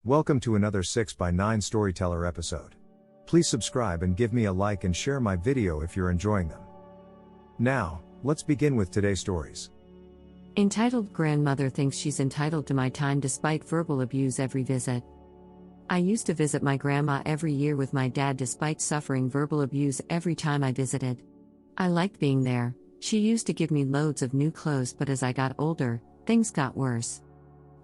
Welcome to another 6x9 Storyteller episode. Please subscribe and give me a like and share my video if you're enjoying them. Now, let's begin with today's stories. Entitled Grandmother Thinks She's Entitled to My Time Despite Verbal Abuse Every Visit. I used to visit my grandma every year with my dad despite suffering verbal abuse every time I visited. I liked being there. She used to give me loads of new clothes, but as I got older, things got worse.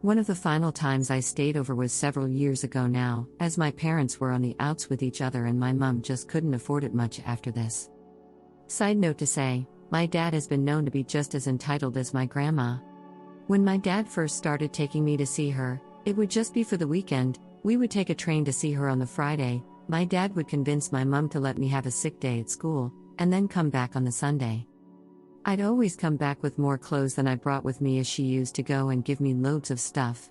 One of the final times I stayed over was several years ago now, as my parents were on the outs with each other and my mum just couldn't afford it much after this. Side note to say, my dad has been known to be just as entitled as my grandma. When my dad first started taking me to see her, it would just be for the weekend. We would take a train to see her on the Friday. My dad would convince my mum to let me have a sick day at school, and then come back on the Sunday. I'd always come back with more clothes than I brought with me as she used to go and give me loads of stuff.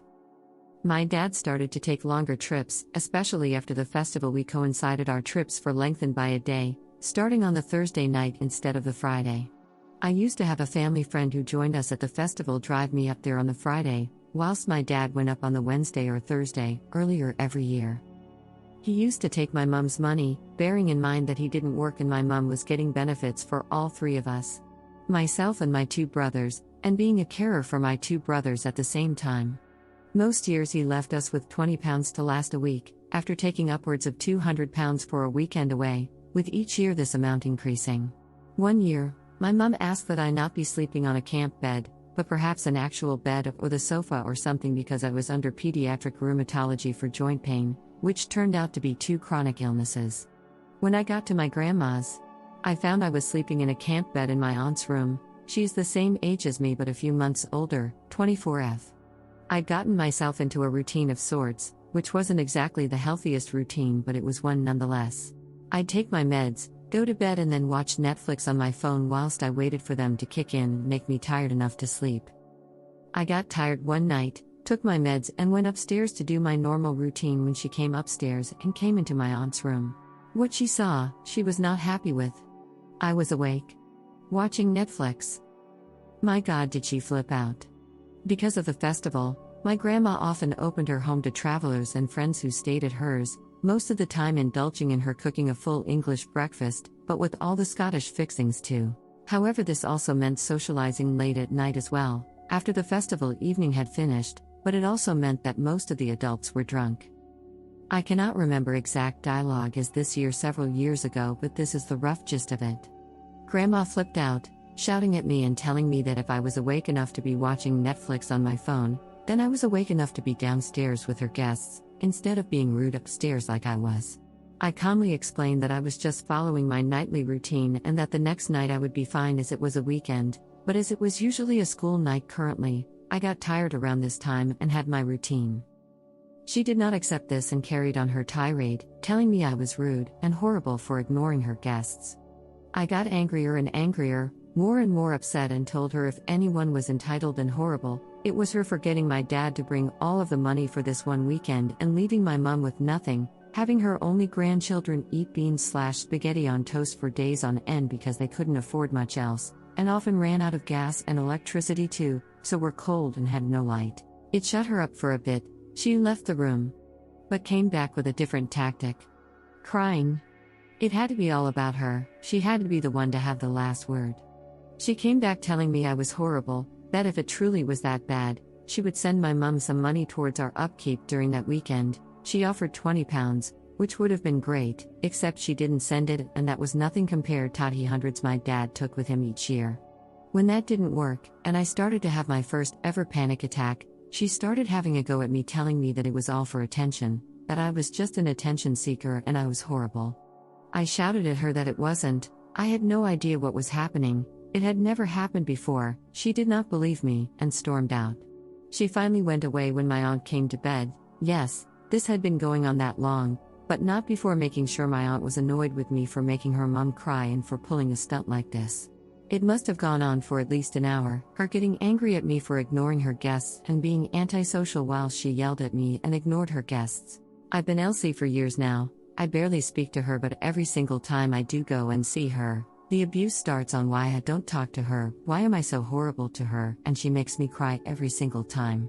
My dad started to take longer trips, especially after the festival. We coincided our trips for lengthened by a day, starting on the Thursday night instead of the Friday. I used to have a family friend who joined us at the festival drive me up there on the Friday, whilst my dad went up on the Wednesday or Thursday, earlier every year. He used to take my mum's money, bearing in mind that he didn't work and my mum was getting benefits for all three of us. Myself and my two brothers, and being a carer for my two brothers at the same time. Most years he left us with £20 to last a week, after taking upwards of £200 for a weekend away, with each year this amount increasing. One year, my mum asked that I not be sleeping on a camp bed, but perhaps an actual bed or the sofa or something because I was under pediatric rheumatology for joint pain, which turned out to be two chronic illnesses. When I got to my grandma's, I found I was sleeping in a camp bed in my aunt's room. She's the same age as me but a few months older, 24F. I'd gotten myself into a routine of sorts, which wasn't exactly the healthiest routine but it was one nonetheless. I'd take my meds, go to bed and then watch Netflix on my phone whilst I waited for them to kick in and make me tired enough to sleep. I got tired one night, took my meds and went upstairs to do my normal routine. When she came upstairs and came into my aunt's room, what she saw, she was not happy with. I was awake, watching Netflix. My God, did she flip out. Because of the festival, my grandma often opened her home to travelers and friends who stayed at hers, most of the time indulging in her cooking a full English breakfast, but with all the Scottish fixings too. However, this also meant socializing late at night as well, after the festival evening had finished, but it also meant that most of the adults were drunk. I cannot remember exact dialogue as this year several years ago, but this is the rough gist of it. Grandma flipped out, shouting at me and telling me that if I was awake enough to be watching Netflix on my phone, then I was awake enough to be downstairs with her guests, instead of being rude upstairs like I was. I calmly explained that I was just following my nightly routine and that the next night I would be fine as it was a weekend, but as it was usually a school night currently, I got tired around this time and had my routine. She did not accept this and carried on her tirade, telling me I was rude and horrible for ignoring her guests. I got angrier and angrier, more and more upset, and told her if anyone was entitled and horrible, it was her for getting my dad to bring all of the money for this one weekend and leaving my mum with nothing, having her only grandchildren eat beans/spaghetti on toast for days on end because they couldn't afford much else, and often ran out of gas and electricity too, so were cold and had no light. It shut her up for a bit. She left the room, but came back with a different tactic. Crying. It had to be all about her. She had to be the one to have the last word. She came back telling me I was horrible, that if it truly was that bad, she would send my mum some money towards our upkeep during that weekend. She offered £20, which would have been great, except she didn't send it, and that was nothing compared to the hundreds my dad took with him each year. When that didn't work, and I started to have my first ever panic attack, she started having a go at me, telling me that it was all for attention, that I was just an attention seeker and I was horrible. I shouted at her that it wasn't. I had no idea what was happening. It had never happened before. She did not believe me and stormed out. She finally went away when my aunt came to bed. Yes, this had been going on that long, but not before making sure my aunt was annoyed with me for making her mum cry and for pulling a stunt like this. It must have gone on for at least an hour, her getting angry at me for ignoring her guests and being antisocial while she yelled at me and ignored her guests. I've been Elsie for years now. I barely speak to her, but every single time I do go and see her, the abuse starts on why I don't talk to her, why am I so horrible to her, and she makes me cry every single time.